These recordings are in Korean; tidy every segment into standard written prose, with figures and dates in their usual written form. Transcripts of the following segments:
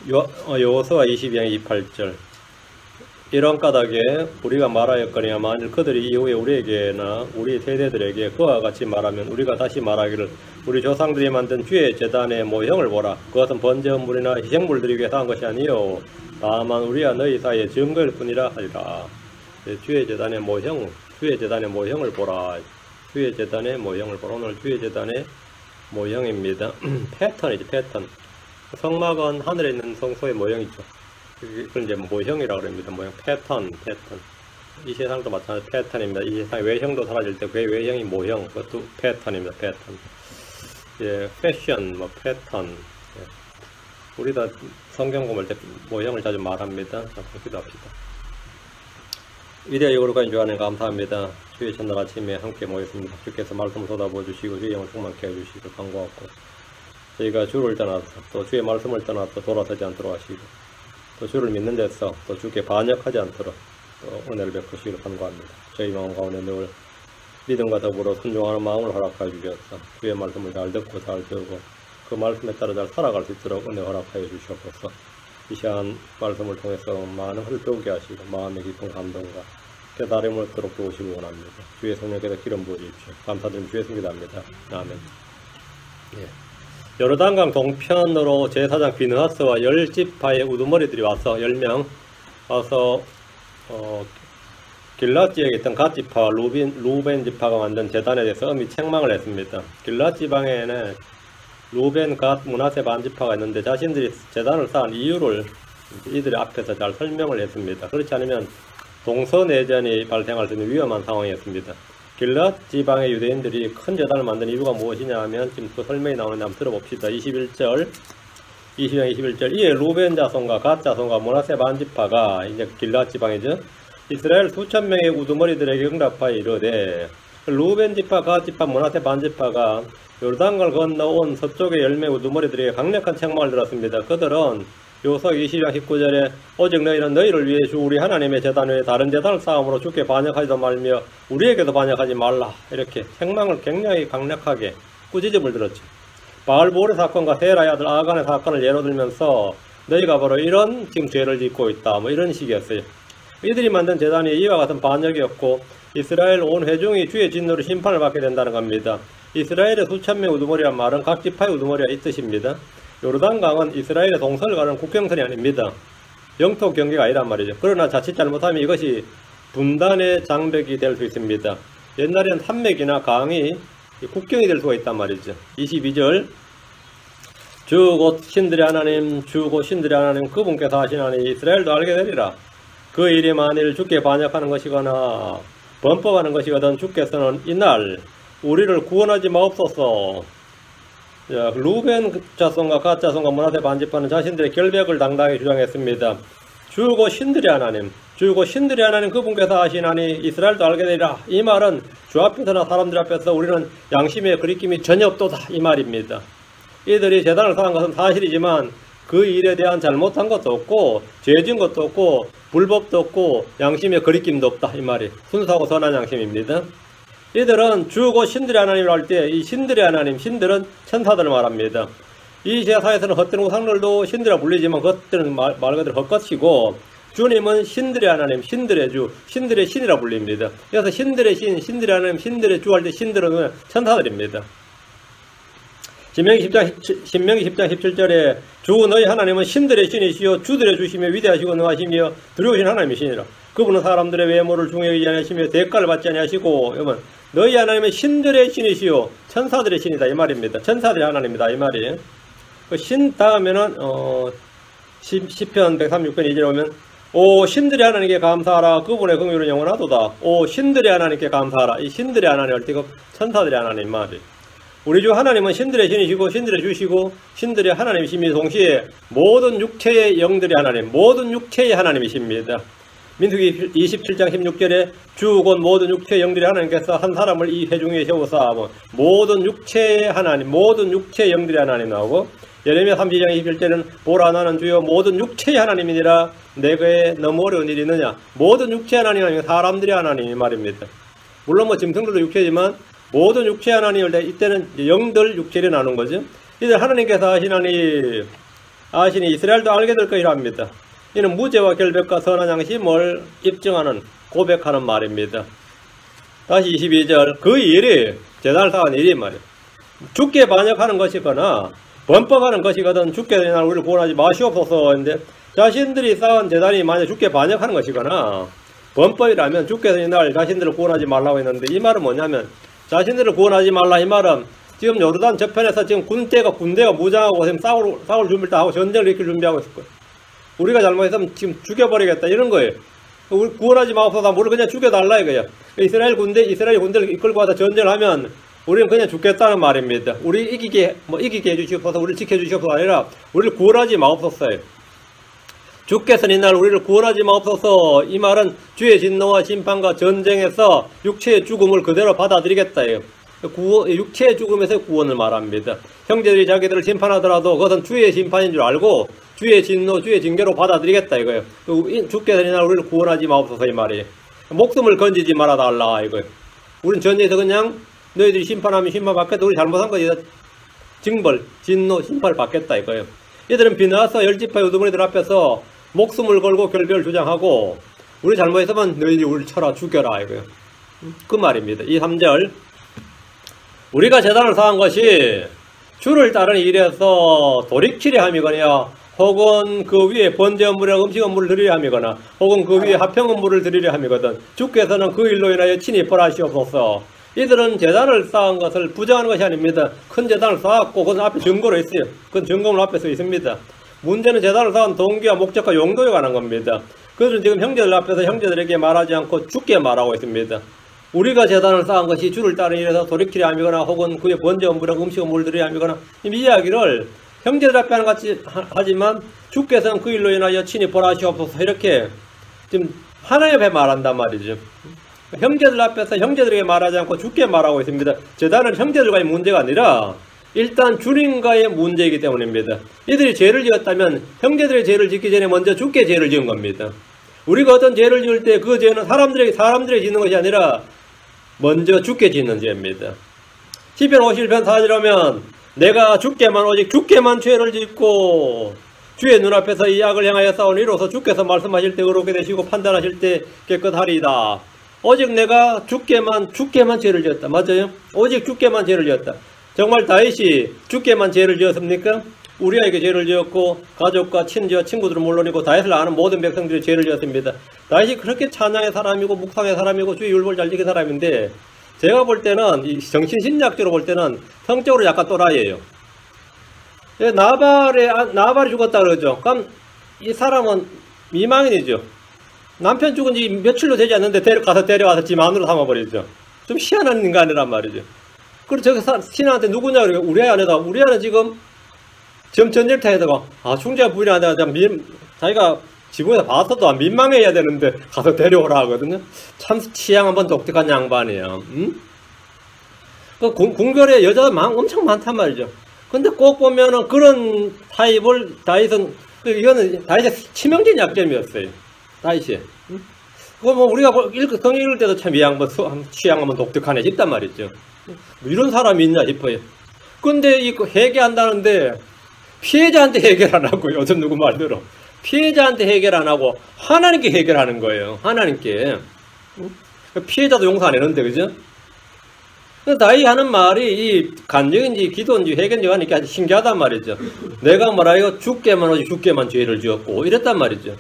여호수아 22장 28절. 이런 까닭에 우리가 말하였거니와 만일 그들이 이후에 우리에게나 우리 세대들에게 그와 같이 말하면 우리가 다시 말하기를 우리 조상들이 만든 주의 제단의 모형을 보라. 그것은 번제물이나 희생물들이 위해서 한 것이 아니요 다만 우리와 너희 사이에 증거일 뿐이라 하리라. 주의 제단의 모형을 보라. 주의 제단의 모형을 보라. 오늘 주의 제단의 모형입니다. 패턴이죠, 패턴. 성막은 하늘에 있는 성소의 모형이죠. 그걸 이제 모형이라고 합니다. 모형, 패턴. 이 세상도 마찬가지 패턴입니다. 이 세상의 외형도 사라질 때 그 외형이 모형, 그것도 패턴입니다. 패턴. 예, 패션, 패턴. 예. 우리가 성경 공부할 때 모형을 자주 말합니다. 자, 기도합시다. 위대하게 거룩한 주 하나님 감사합니다. 주의 첫날 아침에 함께 모였습니다. 주께서 말씀을 쏟아부어 주시고 주의 영을 충만케 해주시고 간구하고 저희가 주를 떠나서 또 주의 말씀을 떠나서 돌아서지 않도록 하시고 또 주를 믿는 데서 또 주께 반역하지 않도록 또 은혜를 베푸시기를 간구합니다. 저희 마음 가운데 늘 믿음과 더불어 순종하는 마음을 허락하여 주셔서 주의 말씀을 잘 듣고 잘 배우고 그 말씀에 따라 잘 살아갈 수 있도록 은혜 허락하여 주시옵소서. 이 시간 말씀을 통해서 많은 것을 배우게 하시고 마음의 깊은 감동과 깨달음을 얻도록 도우시기 원합니다. 주의 성령께서 기름 부어주십시오. 감사드리며 주의 승리합니다. 아멘. 예. 요르단강 동편으로 제사장 비느하스와 10지파의 우두머리들이 와서 10명 와서 길랏 지역에 있던 갓 지파와 루벤 지파가 만든 제단에 대해서 엄히 책망을 했습니다. 길랏 지방에는 루벤, 갓, 므낫세 반 지파가 있는데 자신들이 제단을 쌓은 이유를 이들의 앞에서 잘 설명을 했습니다. 그렇지 않으면 동서내전이 발생할 수 있는 위험한 상황이었습니다. 길랏 지방의 유대인들이 큰 제단을 만든 이유가 무엇이냐 하면 지금 그 설명이 나오는데 한번 들어봅시다. 21절 이에 루벤 자손과 갓 자손과 므낫세 반 지파가 이제 길랏 지방이죠. 이스라엘 수천 명의 우두머리들에게 응답하여 이르되 루벤 지파, 갓 지파, 므낫세 반 지파가 요르단강을 건너온 서쪽의 10명의 우두머리들에게 강력한 책망을 들었습니다. 그들은 여호수아 20장 19절에 오직 너희는 너희를 위해 주 우리 하나님의 제단 외에 다른 제단을 쌓음으로 주께 반역하지도 말며 우리에게도 반역하지 말라 이렇게 책망을 굉장히 강력하게 꾸짖음을 들었죠. 바알보르 사건과 세라의 아들 아간의 사건을 예로 들면서 너희가 바로 이런 지금 죄를 짓고 있다 뭐 이런 식이었어요. 이들이 만든 제단이 이와 같은 반역이었고 이스라엘 온 회중이 주의 진노로 심판을 받게 된다는 겁니다. 이스라엘의 수천 명 우두머리란 말은 각 지파의 우두머리가 이 뜻입니다. 요르단강은 이스라엘의 동서를 가는 국경선이 아닙니다. 영토 경계가 아니란 말이죠. 그러나 자칫 잘못하면 이것이 분단의 장벽이 될 수 있습니다. 옛날에는 산맥이나 강이 국경이 될 수가 있단 말이죠. 22절 주 곧 신들의 하나님 주 곧 신들의 하나님 그분께서 하시나니 이스라엘도 알게 되리라. 그 일이 만일 주께 반역하는 것이거나 범법하는 것이거든 주께서는 이날 우리를 구원하지 마옵소서. 루벤 자손과 갓 자손과 므낫세 반 지파는 자신들의 결백을 당당히 주장했습니다. 주고 신들의 하나님, 주고 신들의 하나님 그분께서 하시나니 이스라엘도 알게 되리라. 이 말은 주 앞에서나 사람들 앞에서 우리는 양심의 거리낌이 전혀 없도다 이 말입니다. 이들이 제단을 쌓은 것은 사실이지만 그 일에 대한 잘못한 것도 없고 죄진 것도 없고 불법도 없고 양심의 거리낌도 없다 이 말이 순수하고 선한 양심입니다. 이들은 주고 신들의 하나님을 할 때 이 신들의 하나님, 신들은 천사들을 말합니다. 이 제사에서는 헛되는 우상들도 신들이라 불리지만 그것들은 말 그대로 헛것이고 주님은 신들의 하나님, 신들의 주, 신들의 신이라 불립니다. 그래서 신들의 신, 신들의 하나님, 신들의 주 할 때 신들은 천사들입니다. 신명기 10장 17절에 주 너희 하나님은 신들의 신이시여 주들의 주시며 위대하시고 능하시며 두려우신 하나님이시니라. 그분은 사람들의 외모를 중요하지 아니하시며 대가를 받지 아니하시고 여러분 너희 하나님은 신들의 신이시요 천사들의 신이다 이 말입니다. 천사들의 하나님이다 이 말이에요. 그 신 다음에는 시편 136편 2절에 오면 오 신들의 하나님께 감사하라 그분의 긍휼은 영원하도다. 오 신들의 하나님께 감사하라. 이 신들의 하나님 할 때 그 천사들의 하나님 말이 우리 주 하나님은 신들의 신이시고 신들의 주시고 신들의 하나님이시며 동시에 모든 육체의 영들의 하나님 모든 육체의 하나님이십니다. 민수기 27장 16절에 주 곧 모든 육체의 영들의 하나님께서 한 사람을 이 회중에 세우사 모든 육체의 하나님 모든 육체의 영들의 하나님 나오고 예레미야 32장 21절에는 보라 나는 주여 모든 육체의 하나님이니라 내게 너무 어려운 일이 있느냐. 모든 육체의 하나님 아니면 사람들의 하나님 말입니다. 물론 뭐 짐승들도 육체지만 모든 육체의 하나님을 이때는 영들 육체를 나눈 거죠. 이들 하나님께서 하시나니 아시니 이스라엘도 알게 될 것이라 합니다. 이는 무죄와 결백과 선한 양심을 입증하는 고백하는 말입니다. 다시 22절 그 일이 제단을 쌓은 일이 말이에요. 주께 반역하는 것이거나 범법하는 것이거든 주께 날 우리를 구원하지 마시옵소서. 인데 자신들이 쌓은 제단이 만약 주께 반역하는 것이거나 범법이라면 주께서 이날 자신들을 구원하지 말라고 했는데 이 말은 뭐냐면 자신들을 구원하지 말라 이 말은 지금 요르단 저편에서 지금 군대가 무장하고 지금 싸울 준비를 다 하고 전쟁을 일으킬 준비하고 있을 거예요. 우리가 잘못했으면 지금 죽여버리겠다 이런 거예요. 우리 구원하지 마옵소서. 우리를 그냥 죽여달라 이거예요. 이스라엘 군대를 이끌고 와서 전쟁을 하면 우리는 그냥 죽겠다는 말입니다. 우리 이기게 해주시옵소서. 우리를 지켜주시옵소서 아니라 우리를 구원하지 마옵소서예요. 주께서는 이날 우리를 구원하지 마옵소서. 이 말은 주의 진노와 심판과 전쟁에서 육체의 죽음을 그대로 받아들이겠다예요. 육체의 죽음에서 구원을 말합니다. 형제들이 자기들을 심판하더라도 그것은 주의 심판인 줄 알고 주의 진노, 주의 징계로 받아들이겠다 이거예요. 주께서 이날 우리를 구원하지 마옵소서 이 말이에요. 목숨을 건지지 말아달라 이거예요. 우리는 전쟁에서 그냥 너희들이 심판하면 심판받겠다. 우리 잘못한 거지. 징벌, 진노, 심판을 받겠다 이거예요. 이들은 비나서 열지파 유두머니들 앞에서 목숨을 걸고 결별을 주장하고 우리 잘못했으면 너희들이 우리를 쳐라 죽여라 이거예요. 그 말입니다. 이 3절 우리가 제단을 쌓은 것이 주를 따르는 일에서 돌이키려 함이거나 혹은 그 위에 번제 업무랑 음식 업무를 드리려 함이거나 혹은 그 위에 합평 업무를 드리려 함이거든 주께서는 그 일로 인하여 친히 벌하시옵소서. 이들은 제단을 쌓은 것을 부정하는 것이 아닙니다. 큰 제단을 쌓았고 그건 앞에 증거로 있어요. 그건 증거로 앞에 써 있습니다. 문제는 제단을 쌓은 동기와 목적과 용도에 관한 겁니다. 그것은 지금 형제들 앞에서 형제들에게 말하지 않고 주께 말하고 있습니다. 우리가 제단을 쌓은 것이 주를 따르는 일에서 돌이키려 함이거나 혹은 그의 번제 업무랑 음식 업무를 드리려 함이거나 이 이야기를 형제들 앞에 하는 같이 하지만 주께서는 그 일로 인하여 친히 벌하시옵소서 이렇게 지금 하나님 앞에 말한단 말이죠. 형제들 앞에서 형제들에게 말하지 않고 주께 말하고 있습니다. 제단은 형제들과의 문제가 아니라 일단 주님과의 문제이기 때문입니다. 이들이 죄를 지었다면 형제들의 죄를 짓기 전에 먼저 주께 죄를 지은 겁니다. 우리가 어떤 죄를 지을 때 그 죄는 사람들에게 짓는 것이 아니라 먼저 주께 짓는 죄입니다. 시편 51편 4절 하면 내가 오직 주께만 죄를 짓고 주의 눈앞에서 이 악을 향하여 싸우니 이로써 주께서 말씀하실 때 의롭게 되시고 판단하실 때 깨끗하리이다. 오직 내가 주께만 죄를 지었다. 맞아요? 오직 주께만 죄를 지었다. 정말 다윗이 주께만 죄를 지었습니까? 우리아에게 죄를 지었고 가족과 친지와 친구들은 물론이고 다윗을 아는 모든 백성들이 죄를 지었습니다. 다윗이 그렇게 찬양의 사람이고 묵상의 사람이고 주의 율법을 잘 지킨 사람인데 제가 볼 때는 이 정신심리학적으로 볼 때는 성적으로 약간 또라이예요. 나발이 죽었다 그러죠. 그럼 이 사람은 미망인이죠. 남편 죽은 지 며칠도 되지 않는데 데려가서 집 안으로 삼아버리죠. 좀 희한한 인간이란 말이죠. 그리고 저기 신하한테 누구냐 그러니까 우리 아내는 지금 전쟁터에다가 충자 부인이 아니라 자기가 지붕에서 봤어도 민망해야 되는데 가서 데려오라 하거든요. 참 취향 한번 독특한 양반이에요. 응? 그 궁궐에 여자가 엄청 많단 말이죠. 근데 꼭 보면은 그런 타입을 다윗은 이거는 다윗의 치명적인 약점이었어요. 다윗이. 응? 그거 뭐 우리가 성 읽을 때도 참 이 양반 취향 한번 독특하네 싶단 말이죠. 뭐 이런 사람이 있나 싶어요. 근데 이거 회개한다는데 피해자한테 해결 안 하고 요즘 누구 말대로 피해자한테 해결 안 하고 하나님께 해결하는 거예요. 하나님께. 피해자도 용서 안 했는데 그죠? 다윗이 하는 말이 이 간증인지 기도인지 회개인지 하니까 아주 신기하단 말이죠. 내가 뭐라고 주께만 죄를 지었고 이랬단 말이죠.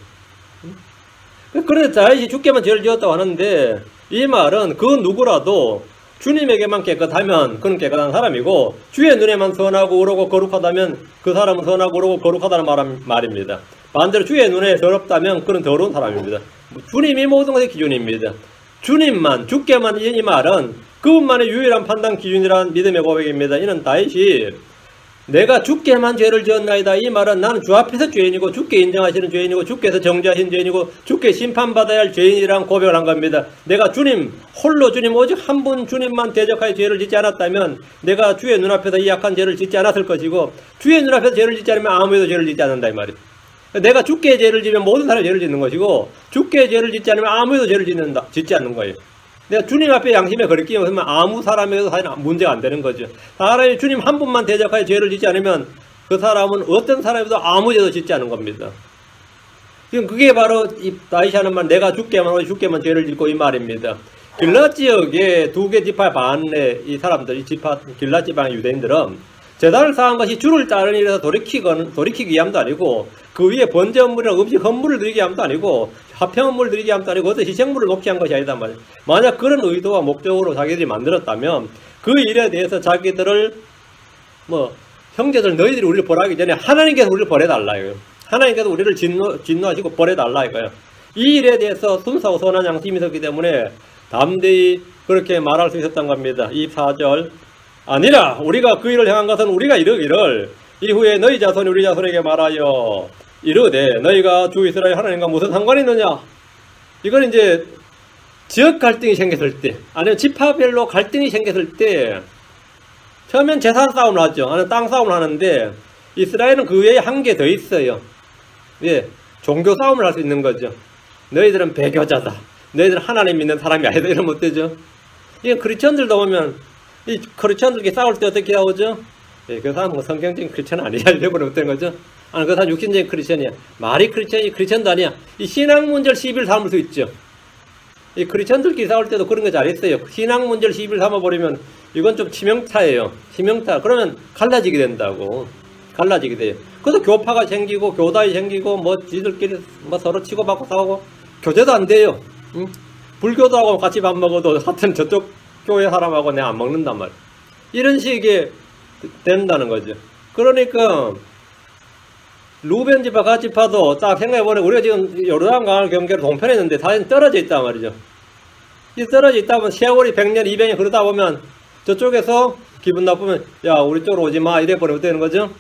그래서 다윗이 주께만 죄를 지었다고 하는데 이 말은 그 누구라도 주님에게만 깨끗하면 그는 깨끗한 사람이고 주의 눈에만 선하고 의롭고 거룩하다면 그 사람은 선하고 의롭고 거룩하다는 말입니다. 반대로 주의 눈에 더럽다면 그는 더러운 사람입니다. 주님이 모든 것의 기준입니다. 주께만 이 말은 그분만의 유일한 판단 기준이라는 믿음의 고백입니다. 이는 다윗이 내가 주께만 죄를 지었나이다. 이 말은 나는 주 앞에서 죄인이고 주께 인정하시는 죄인이고 주께서 정죄하신 죄인이고 주께 심판받아야 할 죄인이라는 고백을 한 겁니다. 내가 홀로 주님 오직 한 분 주님만 대적하여 죄를 짓지 않았다면 내가 주의 눈앞에서 이 약한 죄를 짓지 않았을 것이고 주의 눈앞에서 죄를 짓지 않으면 아무에도 죄를 짓지 않는다 이 말이에요. 내가 주께 죄를 지면 모든 사람이 죄를 짓는 것이고 주께 죄를 짓지 않으면 아무에도 죄를 짓지 않는 거예요. 내가 주님 앞에 양심에 거리끼면 아무 사람에도 사실 문제가 안 되는 거죠. 사람이 주님 한 분만 대적하여 죄를 짓지 않으면 그 사람은 어떤 사람에도 아무 죄도 짓지 않은 겁니다. 지금 그게 바로 이 다시 하는 말, 내가 죽게만 죄를 짓고 이 말입니다. 길랏 지역의 두 개 지파 반의 이 사람들, 이 지파 길랏 지방의 유대인들은 제단을 쌓은 것이 주를 따르니 이래서 돌이키기 위함도 아니고, 그 위에 번제 헌물이나 음식 헌물을 드리기 위함도 아니고, 화평 헌물을 드리기 위함도 아니고, 어떤 희생물을 놓기 위한 것이 아니단 말이에요. 만약 그런 의도와 목적으로 자기들이 만들었다면 그 일에 대해서 자기들을 형제들 너희들이 우리를 벌하기 전에 하나님께서 우리를 벌해달라 이거예요. 하나님께서 우리를 진노하시고 벌해달라 이거예요. 이 일에 대해서 순수하고 선한 양심이 있었기 때문에 담대히 그렇게 말할 수 있었던 겁니다. 24절 아니라 우리가 그 일을 행한 것은 우리가 이르기를 이후에 너희 자손이 우리 자손에게 말하여 이르되 너희가 주 이스라엘 하나님과 무슨 상관이 있느냐. 이건 이제 지역 갈등이 생겼을 때, 아니면 지파별로 갈등이 생겼을 때, 처음엔 재산 싸움을 하죠. 아니면 땅 싸움을 하는데, 이스라엘은 그 외에 한 개 더 있어요. 예, 종교 싸움을 할 수 있는 거죠. 너희들은 배교자다. 너희들은 하나님 믿는 사람이 아니다. 이러면 어때죠? 이 크리스천들도 보면, 이 크리스천들끼리 싸울 때 어떻게 싸우죠? 예, 그 사람은 성경적인 크리스천 아니야. 이래버리면 어떤 거죠? 아니, 그 사람 육신적인 크리스천이야. 말이 크리스천도 아니야. 이 신앙 문제를 시비를 삼을 수 있죠. 이 크리스천들끼리 싸울 때도 그런 거 잘했어요. 신앙 문제를 시비를 삼아버리면 이건 좀 치명타예요. 치명타. 그러면 갈라지게 된다고. 갈라지게 돼요. 그래서 교파가 생기고 교단이 생기고 지들끼리 서로 치고받고 싸우고 교제도 안 돼요. 응? 불교도 하고 같이 밥 먹어도 하여튼 저쪽 교회 사람하고 내가 안 먹는단 말이야. 이런 식이 된다는 거죠. 그러니까 루벤 지파, 갓 지파도 딱 생각해보면 우리가 지금 요르단 강을 경계로 동편에 있는데 사실 떨어져 있단 말이죠. 이 떨어져 있다 보면 세월이 100년, 200년 그러다 보면 저쪽에서 기분 나쁘면 야 우리 쪽으로 오지마 이래버리면 어떻게 되는 거죠?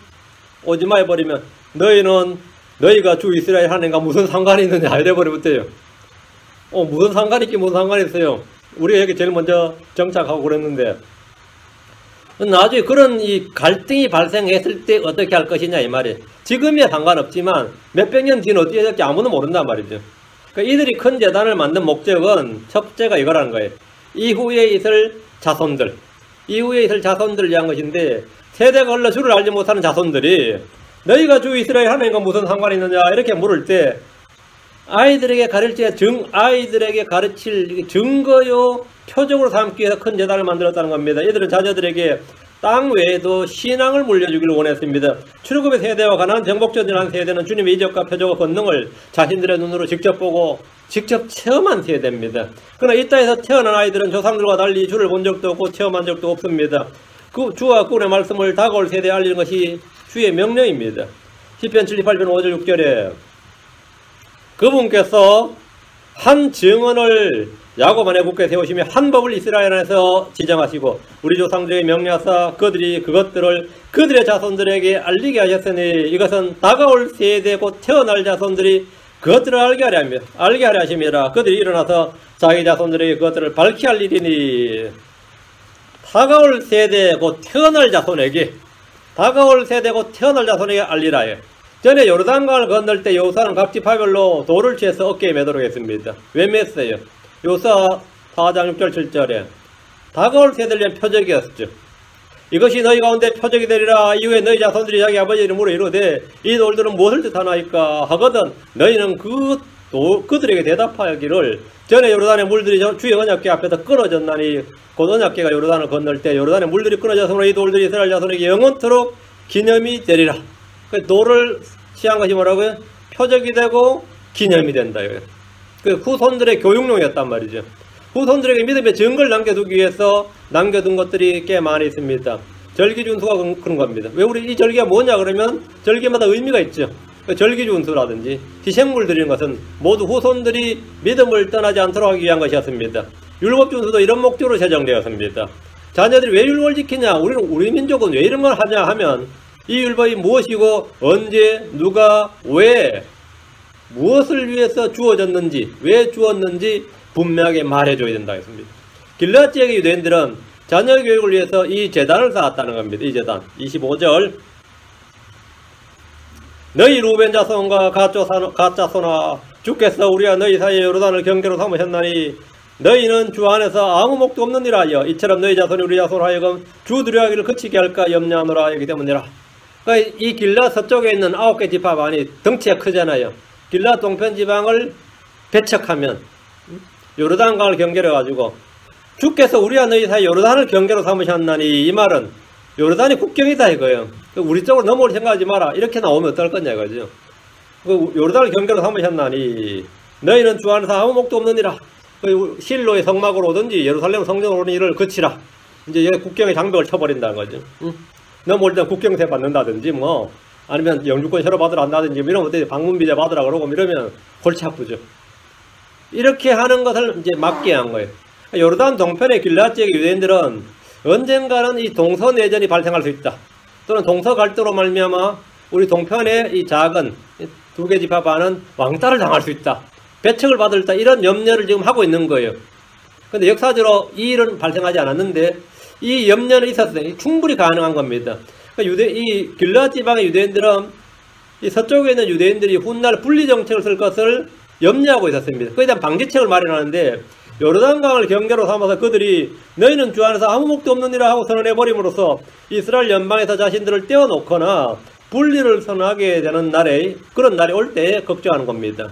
오지마 해버리면 너희가 주 이스라엘 하나님과 무슨 상관이 있느냐 이래버리면 어때요? 무슨 상관이 있긴 무슨 상관이 있어요. 우리가 여기 제일 먼저 정착하고 그랬는데 나중에 그런 이 갈등이 발생했을 때 어떻게 할 것이냐 이 말이에요. 지금이야 상관없지만 몇백 년 뒤는 어떻게 될지 아무도 모른단 말이죠. 그러니까 이들이 큰 제단을 만든 목적은 첫째가 이거라는 거예요. 이후에 있을 자손들을 위한 것인데 세대가 흘러 주를 알지 못하는 자손들이 너희가 주 이스라엘 하나님과 무슨 상관이 있느냐 이렇게 물을 때 아이들에게 가르칠 증거요 표적으로 삼기 위해서 큰 제단을 만들었다는 겁니다. 이들은 자녀들에게 땅 외에도 신앙을 물려주기를 원했습니다. 출애굽의 세대와 가나안 정복전이라는 세대는 주님의 이적과 표적과 권능을 자신들의 눈으로 직접 보고 직접 체험한 세대입니다. 그러나 이 땅에서 태어난 아이들은 조상들과 달리 주를 본 적도 없고 체험한 적도 없습니다. 그 주와 꾼의 말씀을 다가올 세대에 알리는 것이 주의 명령입니다. 시편 78편 5절 6절에 그분께서 한 증언을 야곱 안에 굳게 세우시며 한 법을 이스라엘 안에서 지정하시고 우리 조상들에게 명령하사 그들이 그것들을 그들의 자손들에게 알리게 하셨으니 이것은 다가올 세대 곧 태어날 자손들이 그것들을 알게 하려 하심이라. 그들이 일어나서 자기 자손들에게 그것들을 밝히 알리리니. 다가올 세대 곧 태어날 자손에게 알리라. 전에 요르단강을 건널 때 여호수아는 각 지파별로 돌을 취해서 어깨에 매도록 했습니다. 왜 맸어요? 여호수아 4장 6절 7절에 다가올 세대를 위한 표적이었죠. 이것이 너희 가운데 표적이 되리라. 이후에 너희 자손들이 자기 아버지 이름으로 이르되 이 돌들은 무엇을 뜻하나이까 하거든 너희는 그들에게 대답하기를 전에 요르단의 물들이 주의 언약궤 앞에서 끊어졌나니 곧 언약궤가 요르단을 건널 때 요르단의 물들이 끊어져서 이 돌들이 이스라엘 자손에게 영원토록 기념이 되리라. 돌을 취한 것이 뭐라고요? 표적이 되고 기념이 된다. 그 후손들의 교육용이었단 말이죠. 후손들에게 믿음의 증거를 남겨두기 위해서 남겨둔 것들이 꽤 많이 있습니다. 절기준수가 그런 겁니다. 왜 우리 이 절기가 뭐냐 그러면 절기마다 의미가 있죠. 절기준수라든지 희생물 드리는 것은 모두 후손들이 믿음을 떠나지 않도록 하기 위한 것이었습니다. 율법준수도 이런 목적으로 제정되었습니다. 자녀들이 왜 율법을 지키냐? 우리 민족은 왜 이런 걸 하냐 하면 이 율법이 무엇이고 언제 누가 왜 무엇을 위해서 주어졌는지 왜 주었는지 분명하게 말해줘야 된다 했습니다. 길랏 지역의 유대인들은 자녀 교육을 위해서 이 제단을 쌓았다는 겁니다. 이 제단 25절 너희 루벤 자손과 갓 자손아 주께서 우리와 너희 사이에 요르단을 경계로 삼으셨나니 너희는 주 안에서 아무 목도 없느니라 하여 이처럼 너희 자손이 우리 자손 하여금 주 두려워하기를 그치게 할까 염려하노라 하기 때문이라. 그러니까 이 길라 서쪽에 있는 9개 지파반이 덩치가 크잖아요. 길라 동편 지방을 배척하면 요르단강을 경계로 해가지고 주께서 우리와 너희 사이 요르단을 경계로 삼으셨나니, 이 말은 요르단이 국경이다 이거예요. 우리 쪽으로 넘어올 생각하지 마라 이렇게 나오면 어떨 거냐 이거죠. 요르단을 경계로 삼으셨나니 너희는 주 안에서 아무 목도 없느니라. 실로의 성막으로 오든지 예루살렘 성전으로 오는 일을 그치라. 이제 여기 국경에 장벽을 쳐버린다는 거죠. 넘어올 때 국경세 받는다든지 뭐 아니면 영주권 협업 받으러 한다든지 이러면 어때 방문 비자 받으라 그러고 이러면 골치 아프죠. 이렇게 하는 것을 이제 막게 한 거예요. 요르단 동편의 길라 지역의 유대인들은 언젠가는 이 동서내전이 발생할 수 있다. 또는 동서 갈등으로 말미암아 우리 동편의 이 작은 2개 지파반은 왕따를 당할 수 있다. 배척을 받을 때 이런 염려를 지금 하고 있는 거예요. 근데 역사적으로 이 일은 발생하지 않았는데 이 염려는 있었어요. 충분히 가능한 겁니다. 그러니까 이 길라 지방의 유대인들은 이 서쪽에 있는 유대인들이 훗날 분리 정책을 쓸 것을 염려하고 있었습니다. 그에 대한 방지책을 마련하는데 요르단강을 경계로 삼아서 그들이 너희는 주 안에서 아무 목도 없느니라 하고 선언해버림으로써 이스라엘 연방에서 자신들을 떼어놓거나 분리를 선언하게 되는 날에, 그런 날이 올 때에 걱정하는 겁니다.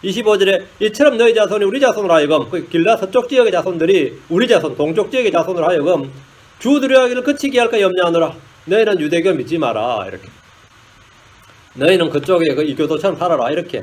25절에 이처럼 너희 자손이 우리 자손으로 하여금, 그 길라 서쪽 지역의 자손들이 우리 자손, 동쪽 지역의 자손으로 하여금 주 두려워하기를 그치게 할까 염려하노라. 너희는 유대교 믿지 마라. 이렇게. 너희는 그쪽에 그 이교도처럼 살아라. 이렇게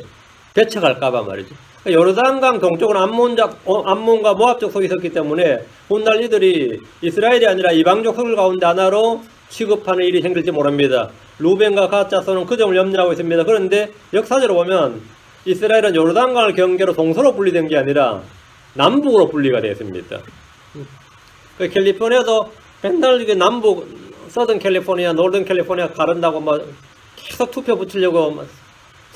배척할까봐 말이죠. 요르단강 동쪽은 암몬과 모압족 속에 있었기 때문에 훗날 이들이 이스라엘이 아니라 이방족 속을 가운데 하나로 취급하는 일이 생길지 모릅니다. 루벤과 갓 자손은 그 점을 염려하고 있습니다. 그런데 역사적으로 보면 이스라엘은 요르단강을 경계로 동서로 분리된 게 아니라 남북으로 분리가 되었습니다. 캘리포니아도 맨날 이게 남북, 서든 캘리포니아, 노던 캘리포니아 가른다고 막 계속 투표 붙이려고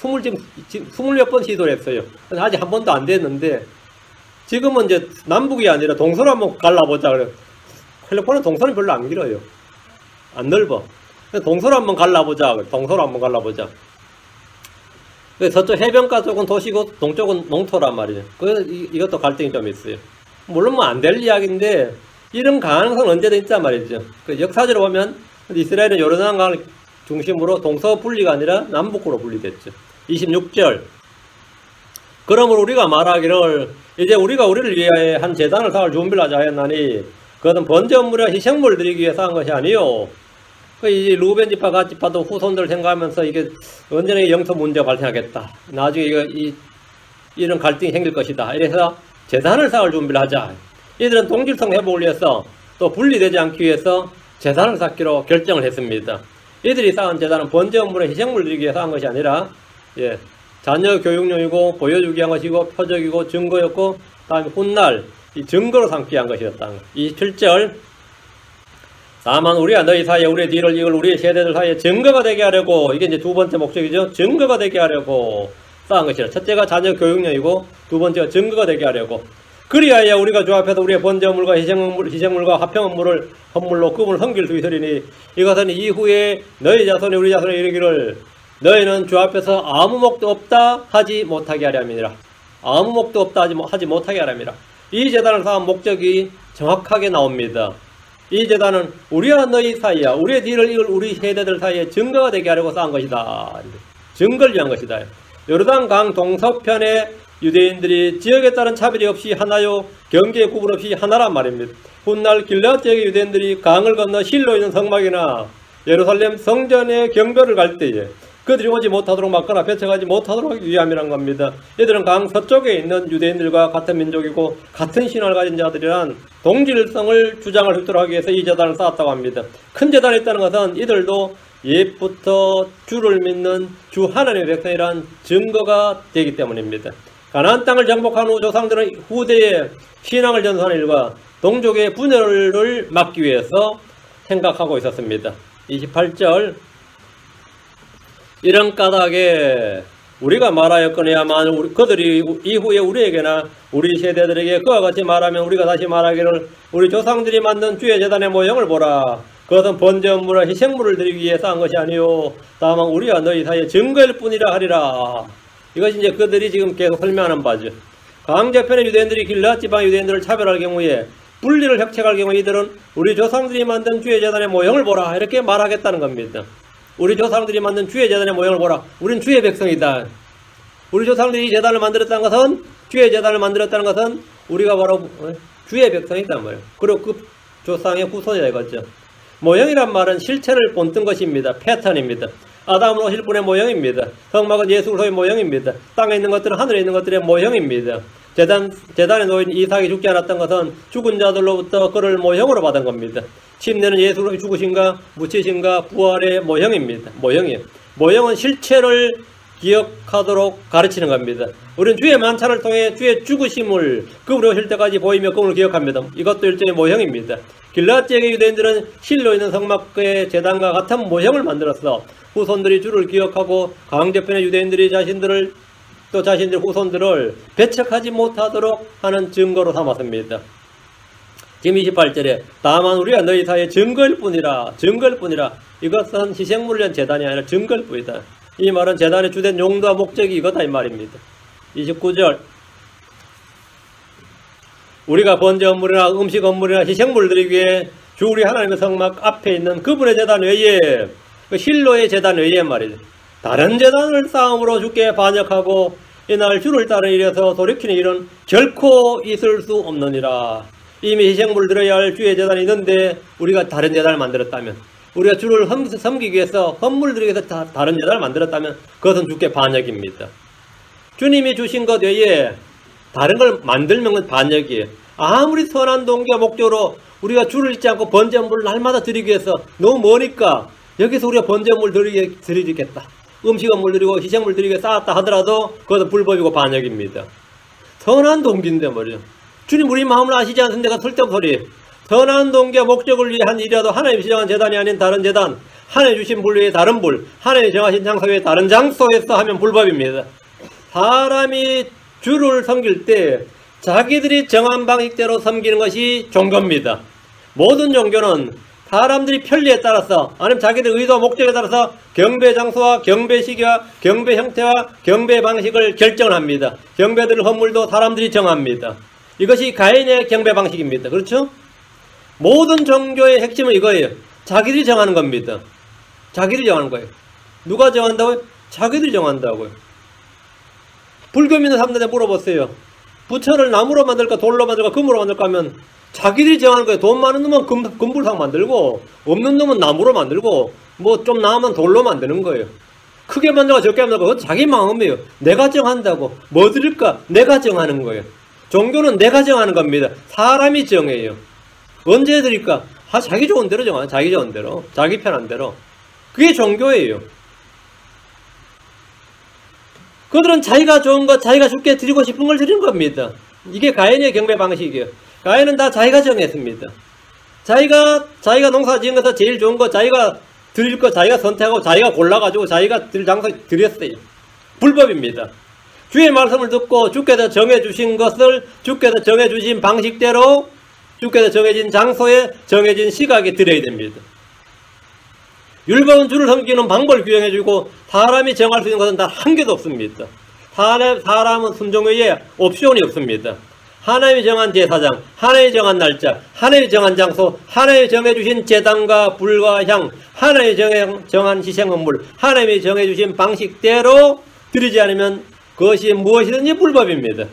20몇 번 시도를 했어요. 아직 한 번도 안 됐는데, 지금은 이제 남북이 아니라 동서로 한번 갈라보자. 그래. 캘리포니아 동서는 별로 안 길어요. 안 넓어. 동서로 한번 갈라보자. 동서로 한번 갈라보자. 서쪽 해변가 쪽은 도시고 동쪽은 농토란 말이죠. 이것도 갈등이 좀 있어요. 물론 뭐 안 될 이야기인데 이런 가능성은 언제든 있단 말이죠. 역사적으로 보면 이스라엘은 요르단강을 중심으로 동서 분리가 아니라 남북으로 분리됐죠. 26절. 그러므로 우리가 말하기를 이제 우리가 우리를 위하여 한 제단을 쌓을 준비를 하자 하였나니 그것은 번제 업무와 희생물을 드리기 위해서 한 것이 아니요. 이제 루벤 지파, 갓 지파도 후손들을 생각하면서 이게 언제나 영토 문제가 발생하겠다. 나중에 이런 갈등이 생길 것이다. 이래서 제단을 쌓을 준비를 하자. 이들은 동질성 회복을 위해서 또 분리되지 않기 위해서 제단을 쌓기로 결정을 했습니다. 이들이 쌓은 제단은 번제 업무와 희생물을 드리기 위해서 한 것이 아니라 자녀 교육용이고 보여주기 위한 것이고 표적이고 증거였고 다음에 훗날 이 증거로 삼기 위한 것이었다. 27절. 다만 우리와 너희 사이에 우리의 뒤를 이을 우리의 세대들 사이에 증거가 되게 하려고, 이게 이제 두 번째 목적이죠. 증거가 되게 하려고 쌓은 것이라. 첫째가 자녀 교육용이고 두 번째가 증거가 되게 하려고. 그리하여 우리가 주 앞에서 우리의 번제 업물과 희생물과 화평 업물을 헌물로 그분을 섬길 수 있으리니 이것은 이후에 너희 자손이 우리 자손에 이르기를 너희는 주 앞에서 아무 목도 없다 하지 못하게 하려 함이니라. 아무 목도 없다 하지 못하게 하려 함이라. 이 제단을 쌓은 목적이 정확하게 나옵니다. 이 제단은 우리와 너희 사이야, 우리의 뒤를 이을 우리 세대들 사이에 증거가 되게 하려고 쌓은 것이다. 증거를 위한 것이다. 요르단강 동서편의 유대인들이 지역에 따른 차별이 없이 하나요, 경계의 구분 없이 하나란 말입니다. 훗날 길앗 지역의 유대인들이 강을 건너 실로 있는 성막이나 예루살렘 성전의 경배를 갈 때에 그들이 오지 못하도록 막거나 배척하지 못하도록 하기 위함이란 겁니다. 이들은 강 서쪽에 있는 유대인들과 같은 민족이고 같은 신화를 가진 자들이란 동질성을 주장할 수 있도록 하기 위해서 이 제단을 쌓았다고 합니다. 큰 제단이 있다는 것은 이들도 옛부터 주를 믿는 주 하나님의 백성이란 증거가 되기 때문입니다. 가나안 땅을 정복한 후 조상들은 후대에 신앙을 전수하는 일과 동족의 분열을 막기 위해서 생각하고 있었습니다. 28절. 이런 까닭에 우리가 말하였거니와만 그들이 이후에 우리에게나 우리 세대들에게 그와 같이 말하면 우리가 다시 말하기를 우리 조상들이 만든 주의 제단의 모형을 보라. 그것은 번제 업무와 희생물을 드리기 위해서 한 것이 아니요 다만 우리와 너희 사이에 증거일 뿐이라 하리라. 이것이 이제 그들이 지금 계속 설명하는 바죠. 강제편의 유대인들이 길앗 지방 유대인들을 차별할 경우에 분리를 획책할 경우 이들은 우리 조상들이 만든 주의 제단의 모형을 보라 이렇게 말하겠다는 겁니다. 우리 조상들이 만든 주의 제단의 모형을 보라. 우리는 주의 백성이다. 우리 조상들이 이 제단을 만들었다는 것은, 주의 제단을 만들었다는 것은 우리가 바로 주의 백성이단 말이에요. 그리고 그 조상의 후손이다 이거죠. 모형이란 말은 실체를 본뜬 것입니다. 패턴입니다. 아담으로 오실 분의 모형입니다. 성막은 예수 그리스도의 모형입니다. 땅에 있는 것들은 하늘에 있는 것들의 모형입니다. 제단에 놓인 이삭이 죽지 않았던 것은 죽은 자들로부터 그를 모형으로 받은 겁니다. 침례는 예수 그리스도의 죽으신가 묻히신가 부활의 모형입니다. 모형이에요. 모형은 실체를 기억하도록 가르치는 겁니다. 우리는 주의 만찬을 통해 주의 죽으심을 그분이 오실 때까지 보이며 그분을 기억합니다. 이것도 일종의 모형입니다. 길르앗 지역의 유대인들은 실로 있는 성막의 제단과 같은 모형을 만들어서 후손들이 주를 기억하고 강제편의 유대인들이 자신들의 후손들을 배척하지 못하도록 하는 증거로 삼았습니다. 지금 28절에 다만 우리가 너희 사이에 증거일 뿐이라. 이것은 희생물을 위한 제단이 아니라 증거일 뿐이다. 이 말은 제단의 주된 용도와 목적이 이거다 이 말입니다. 29절 우리가 번제 업물이나 음식 업물이나 희생물 드리기 위해 주 우리 하나님의 성막 앞에 있는 그분의 제단 외에 그 실로의 제단 외에 말이죠. 다른 제단을 쌓음으로 주께 반역하고 이날 주를 따른 일에서 돌이키는 일은 결코 있을 수 없느니라. 이미 희생물 드려야 할 주의 제단이 있는데 우리가 다른 제단을 만들었다면, 우리가 주를 섬기기 위해서 헌물 드리기 위해서 다른 제단을 만들었다면 그것은 주께 반역입니다. 주님이 주신 것 외에 다른 걸 만들면 그건 반역이에요. 아무리 선한 동기와 목적으로 우리가 주를 잊지 않고 번제물을 날마다 드리기 위해서 너무 머니까 여기서 우리가 번제물 드리겠다. 음식물 드리고 희생물 드리게 쌓았다 하더라도 그것은 불법이고 반역입니다. 선한 동기인데 말이죠. 주님 우리 마음을 아시지 않습니까? 쓸데없는 소리. 선한 동기와 목적을 위해 한 일이라도 하나님이 지정한 제단이 아닌 다른 제단, 하나님이 주신 불 외에 다른 불, 하나님이 정하신 장소 외에 다른 장소에서 하면 불법입니다. 사람이 주를 섬길 때 자기들이 정한 방식대로 섬기는 것이 종교입니다. 모든 종교는 사람들이 편리에 따라서 아니면 자기들 의도와 목적에 따라서 경배 장소와 경배 시기와 경배 형태와 경배 방식을 결정을 합니다. 경배들 헌물도 사람들이 정합니다. 이것이 가인의 경배 방식입니다. 그렇죠? 모든 종교의 핵심은 이거예요. 자기들이 정하는 겁니다. 자기들이 정하는 거예요. 누가 정한다고요? 자기들이 정한다고요. 불교 믿는 사람들한테 물어보세요. 부처를 나무로 만들까 돌로 만들까 금으로 만들까 하면 자기들이 정하는 거예요. 돈 많은 놈은 금불상 만들고 없는 놈은 나무로 만들고 뭐 좀 나으면 돌로 만드는 거예요. 크게 만들고 적게 만들고 그건 자기 마음이에요. 내가 정한다고. 뭐 드릴까? 내가 정하는 거예요. 종교는 내가 정하는 겁니다. 사람이 정해요. 언제 드릴까? 자기 좋은 대로 정하는, 자기 좋은 대로, 자기 편한 대로. 그게 종교예요. 그들은 자기가 좋은 것, 자기가 쉽게 드리고 싶은 걸 드리는 겁니다. 이게 가인의 경배 방식이에요. 가인은 다 자기가 정했습니다. 자기가 농사 지은 것에서 제일 좋은 거, 자기가 드릴 거, 자기가 선택하고, 자기가 골라가지고, 자기가 드릴 장소 드렸어요. 불법입니다. 주의 말씀을 듣고 주께서 정해주신 것을 주께서 정해주신 방식대로 주께서 정해진 장소에 정해진 시각에 드려야 됩니다. 율법은 주를 섬기는 방법을 규정해주고 사람이 정할 수 있는 것은 단 한 개도 없습니다. 사람은 순종 외에 옵션이 없습니다. 하나님이 정한 제사장, 하나님이 정한 날짜, 하나님이 정한 장소, 하나님이 정해주신 제단과 불과 향, 하나님이 정한 희생헌물, 하나님이 정해주신 방식대로 드리지 않으면 그것이 무엇이든지 불법입니다.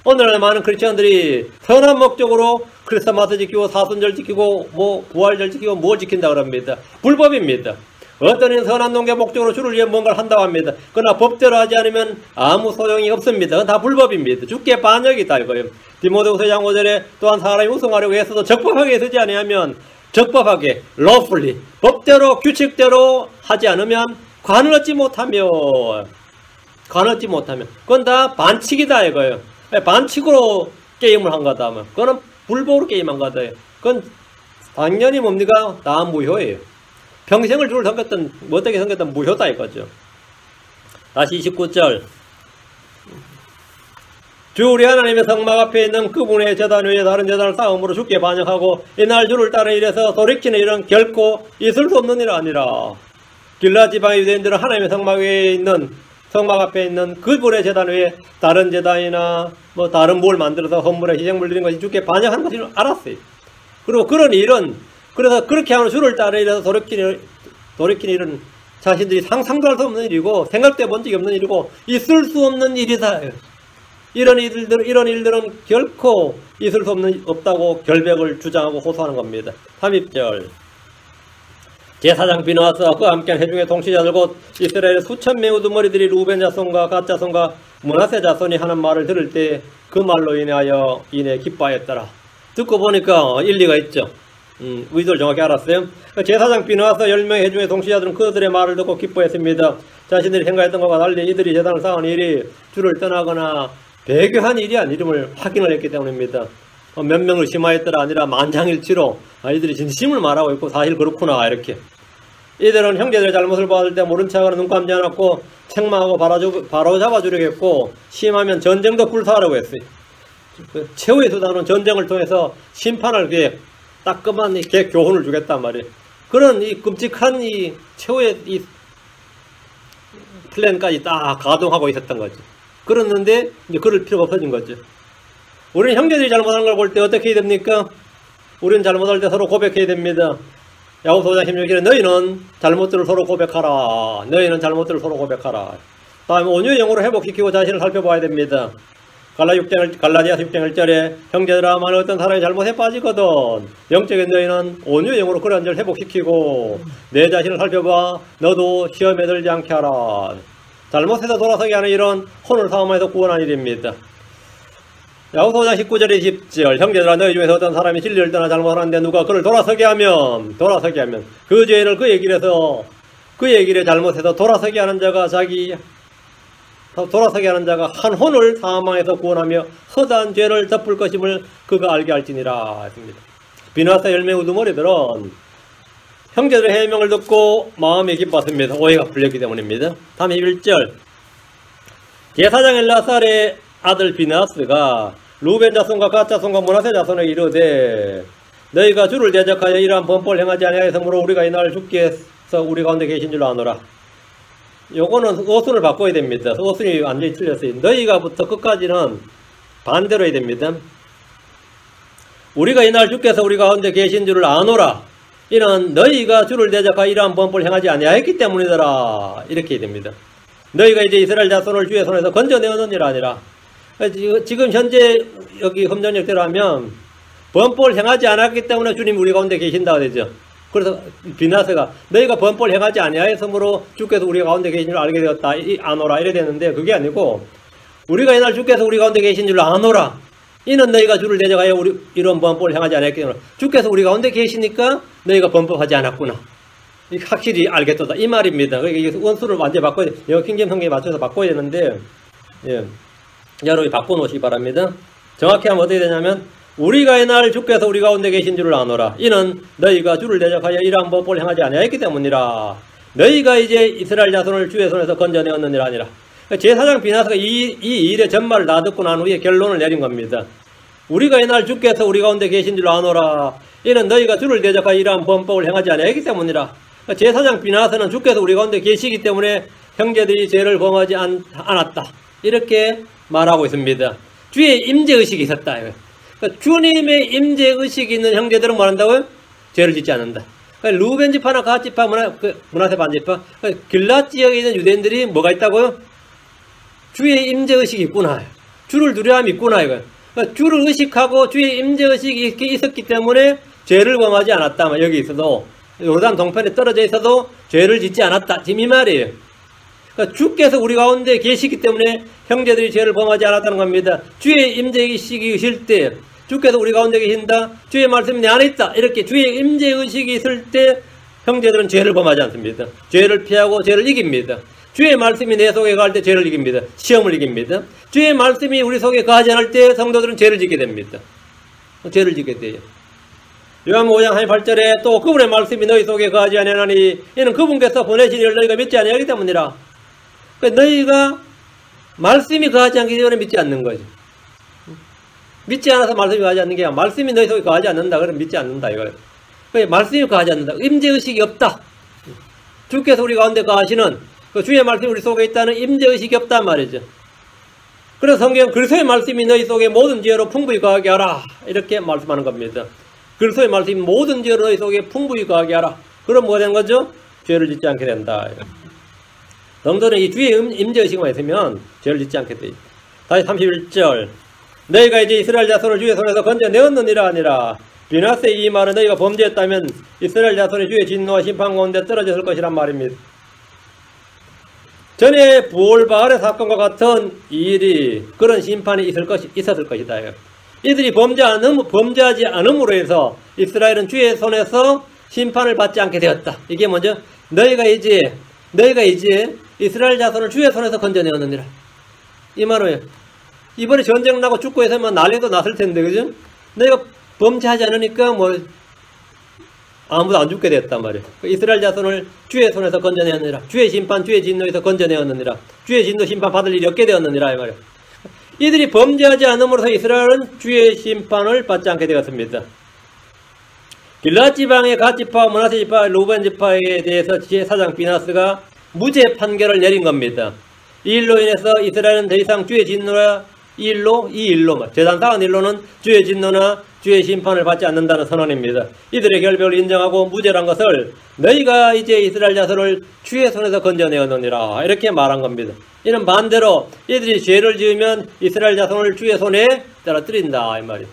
오늘날 많은 크리스천들이 선한 목적으로 크리스마스 지키고 사순절 지키고 뭐 부활절 지키고 뭘 지킨다 그럽니다. 불법입니다. 어떤 이는 선한 동기의 목적으로 주를 위해 뭔가를 한다고 합니다. 그러나 법대로 하지 않으면 아무 소용이 없습니다. 그건 다 불법입니다. 주께 반역이다 이거예요. 디모데후서 5절에 또한 사람이 우승하려고 했어도 적법하게 쓰지 아니하면 적법하게 lawfully 법대로 규칙대로 하지 않으면 관을 얻지 못하면 그건 다 반칙이다 이거예요. 반칙으로 게임을 한 거다 하면 그거는 불법으로 게임한 거다. 그건 당연히 뭡니까? 다 무효예요. 평생을 주를 섬겼던 못되게 섬겼던 무효다 이거죠. 다시 29절 주 우리 하나님의 성막 앞에 있는 그분의 제단 위에 다른 제단을 쌓음으로 주께 반역하고 이날 주를 따른 일에서 돌이키는 일은 결코 있을 수 없는 일 아니라. 길르앗 지방의 유대인들은 하나님의 성막 위에 있는 성막 앞에 있는 그분의 제단 위에 다른 제단이나 뭐 다른 뭘 만들어서 헌물에 희생물 드리는 것이 주께 반역하는 것을 알았어요. 그리고 그런 일은 그래서 그렇게 하는 주를 따르는 일에서 돌이키는 일은 자신들이 상상도 할 수 없는 일이고 생각도 해본 적이 없는 일이고 있을 수 없는 일이다. 이런 일들은 결코 있을 수 없다고 결백을 주장하고 호소하는 겁니다. 30절 제사장 비나스와 그와 함께한 회중의 통치자들 곧 이스라엘의 수천 명의 우두머리들이 루벤 자손과 갓 자손과 므낫세 자손이 하는 말을 들을 때 그 말로 인하여 기뻐하였더라. 듣고 보니까 일리가 있죠. 의도를 정확히 알았어요. 제사장 비나스 10명의 회중의 통치자들은 그들의 말을 듣고 기뻐했습니다. 자신들이 생각했던 것과 달리 이들이 제단을 쌓은 일이 주를 떠나거나 배교한 일이 아니름을 확인을 했기 때문입니다. 몇 명을 심하였더라 아니라 만장일치로 이들이 진심을 말하고 있고 사실 그렇구나 이렇게. 이들은 형제들의 잘못을 봤을 때 모른 척하거나 눈 감지 않았고 책망하고 바로 잡아주려고 했고 심하면 전쟁도 불사하려고 했어요. 최후의 수단은 전쟁을 통해서 심판할 계획, 따끔한 계획 교훈을 주겠단 말이에요. 그런 이 끔찍한 이 최후의 이 플랜까지 딱 가동하고 있었던 거죠. 그랬는데 이제 그럴 필요가 없어진 거죠. 우리는 형제들이 잘못한 걸 볼 때 어떻게 해야 됩니까? 우리는 잘못할 때 서로 고백해야 됩니다. 야고보서 5장 16절에 너희는 잘못들을 서로 고백하라. 너희는 잘못들을 서로 고백하라. 다음에 온유의 영으로 회복시키고 자신을 살펴봐야 됩니다. 갈라디아서 6장 1절에 형제들아 만일 어떤 사람이 잘못에 빠지거든 영적인 너희는 온유의 영으로 그런 죄를 회복시키고 내 자신을 살펴봐 너도 시험에 들지 않게 하라. 잘못해서 돌아서게 하는 이런 혼을 사함에서 구원한 일입니다. 야고보서 5장 19절에 20절 형제들아 너희 중에서 어떤 사람이 진리를 떠나 잘못하는데 누가 그를 돌아서게 하면 그 죄를 그의 길에 잘못해서 돌아서게 하는 자가 한 혼을 사망에서 구원하며 허다한 죄를 덮을 것임을 그가 알게 할지니라 했습니다. 비나스 10명의 우두머리들은 형제들의 해명을 듣고 마음이 기뻤습니다. 오해가 풀렸기 때문입니다. 31절 제사장 엘라살의 아들 비나스가 루벤 자손과 갓 자손과 므낫세 자손에게 이르되 너희가 주를 대적하여 이러한 범법을 행하지 아니하였으므로 우리가 이날 주께 해서 우리 가운데 계신 줄 아노라. 요거는 어순을 바꿔야 됩니다. 어순이 완전히 틀렸어요. 너희가부터 끝까지는 반대로 해야 됩니다. 우리가 이날 주께서 우리 가운데 계신 줄을 아노라. 이는 너희가 주를 대적하여 이러한 범법을 행하지 아니하였기 때문이더라. 이렇게 해야 됩니다. 너희가 이제 이스라엘 자손을 주의 손에서 건져내었느니라 아니라. 지금 현재 여기 흠정역대로 하면 범법을 행하지 않았기 때문에 주님 우리 가운데 계신다고 되죠. 그래서 비나스가 너희가 범법을 행하지 아니하였으므로 주께서 우리 가운데 계신 줄 알게 되었다. 아노라 이래 되는데 그게 아니고 우리가 이날 주께서 우리 가운데 계신 줄 아노라. 이는 너희가 주를 대적하여 이런 범법을 행하지 않았기 때문에 주께서 우리 가운데 계시니까 너희가 범법하지 않았구나. 확실히 알겠다. 이 말입니다. 그러니까 원수를 완전히 바꿔야 돼. 여기 킹제임 성경에 맞춰서 바꿔야 되는데 여러분이 바꿔놓으시기 바랍니다. 정확히 하면 어떻게 되냐면 우리가 이날 주께서 우리 가운데 계신 줄을 아노라. 이는 너희가 주를 대적하여 이러한 법을 행하지 아니하였기 때문이라. 너희가 이제 이스라엘 자손을 주의 손에서 건져내었느니라 아니라. 제사장 비나스가 이 일의 전말을 다 듣고 난 후에 결론을 내린 겁니다. 우리가 이날 주께서 우리 가운데 계신 줄 아노라. 이는 너희가 주를 대적하여 이러한 범법을 행하지 아니하였기 때문이라. 제사장 비나스는 주께서 우리 가운데 계시기 때문에 형제들이 죄를 범하지 않았다. 이렇게 말하고 있습니다. 주의 임재의식이 있었다. 그러니까 주님의 임재의식이 있는 형제들은 뭐 한다고요? 죄를 짓지 않는다. 그러니까 루벤 지파나 갓 지파, 므낫세 반 지파, 길랏 지역에 있는 유대인들이 뭐가 있다고요? 주의 임재의식이 있구나. 주를 두려움이 있구나. 이거. 그러니까 주를 의식하고 주의 임재의식이 있었기 때문에 죄를 범하지 않았다. 여기 있어도 요르단 동편에 떨어져 있어도 죄를 짓지 않았다. 지금 이 말이에요. 그러니까 주께서 우리 가운데 계시기 때문에 형제들이 죄를 범하지 않았다는 겁니다. 주의 임재의식이 있을 때 주께서 우리 가운데 계신다. 주의 말씀이 내 안에 있다. 이렇게 주의 임재의식이 있을 때 형제들은 죄를 범하지 않습니다. 죄를 피하고 죄를 이깁니다. 주의 말씀이 내 속에 거할 때 죄를 이깁니다. 시험을 이깁니다. 주의 말씀이 우리 속에 거하지 않을 때 성도들은 죄를 짓게 됩니다. 죄를 짓게 돼요. 요한복음 5장 38절에 또 그분의 말씀이 너희 속에 거하지 아니하나니 이는 그분께서 보내신 이를 너희가 믿지 아니하기 때문이라. 그러니까 너희가 말씀이 거하지 않기 때문에 믿지 않는 거지. 믿지 않아서 말씀이 거하지 않는 게 아니라 말씀이 너희 속에 거하지 않는다. 그러면 믿지 않는다. 이거예요. 그러니까 말씀이 거하지 않는다. 임재의식이 없다. 주께서 우리 가운데 거하시는 그 주의 말씀이 우리 속에 있다는 임재의식이 없단 말이죠. 그래서 성경은 그리스도의 말씀이 너희 속에 모든 지혜로 풍부히 거하게 하라. 이렇게 말씀하는 겁니다. 그리스도의 말씀이 모든 지혜로 너희 속에 풍부히 거하게 하라. 그럼 뭐가 되는 거죠? 죄를 짓지 않게 된다. 성도는 이 주의 임재의식만 있으면 죄를 짓지 않게 돼. 다시 31절. 너희가 이제 이스라엘 자손을 주의 손에서 건져내었느니라 아니라 비나스의 이 말은 너희가 범죄했다면 이스라엘 자손이 주의 진노와 심판 가운데 떨어졌을 것이란 말입니다. 전에 부올바알의 사건과 같은 일이 그런 심판이 있었을 것이다. 이들이 범죄하지 않음으로 해서 이스라엘은 주의 손에서 심판을 받지 않게 되었다. 이게 먼저 너희가 이제 이스라엘 자손을 주의 손에서 건져내었느니라. 이 말은 이번에 전쟁 나고 죽고 해서 난리도 났을 텐데, 그죠? 너희가 범죄하지 않으니까 아무도 안 죽게 됐단 말이에요. 이스라엘 자손을 주의 손에서 건져내었느니라. 주의 심판, 주의 진노에서 건져내었느니라. 주의 진노 심판 받을 일이 없게 되었느니라. 이 말이에요. 이들이 범죄하지 않음으로써 이스라엘은 주의 심판을 받지 않게 되었습니다. 길앗 지방의 갓 지파와 므낫세 지파, 루벤 지파에 대해서 제사장 비나스가 무죄 판결을 내린 겁니다. 이 일로 인해서 이스라엘은 더 이상 주의 진노나 이 일로 재단상한 일로는 주의 진노나 주의 심판을 받지 않는다는 선언입니다. 이들의 결백을 인정하고 무죄란 것을 너희가 이제 이스라엘 자손을 주의 손에서 건져내었느니라 이렇게 말한 겁니다. 이는 반대로 이들이 죄를 지으면 이스라엘 자손을 주의 손에 떨어뜨린다 이 말이에요.